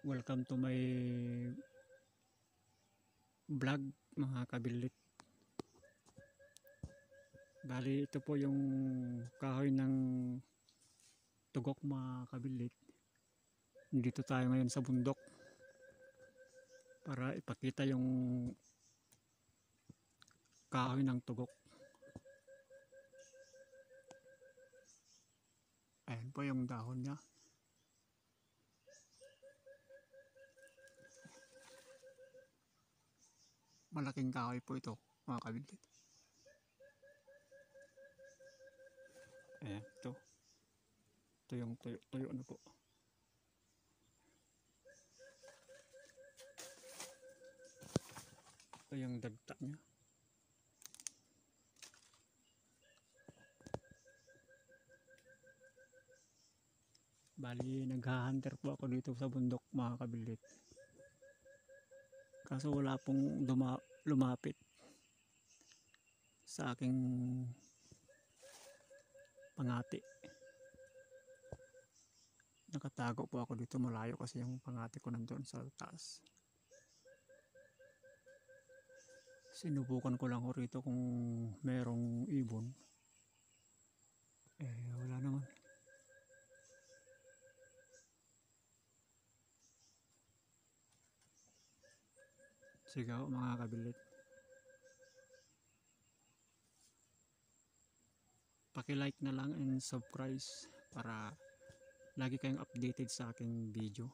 Welcome to my vlog mga kabilit. Bali ito po yung kahoy ng tugok mga kabilit. Dito tayo ngayon sa bundok para ipakita yung kahoy ng tugok. Ayan po yung dahon niya. Malaking kahoy po ito mga kabilit. Ayan, ito yung tuyo na po. Ito yung dagta niya. Bali nagha-hunter po ako dito sa bundok mga kabilit. Kaso wala pong lumapit sa aking pangati. Nakatago po ako dito, malayo kasi yung pangati ko nandoon sa taas. Sinubukan ko lang ho rito kung merong ibon. Wala naman. Sige ho mga kabilit. Paki-like na lang and subscribe para lagi kayong updated sa aking video.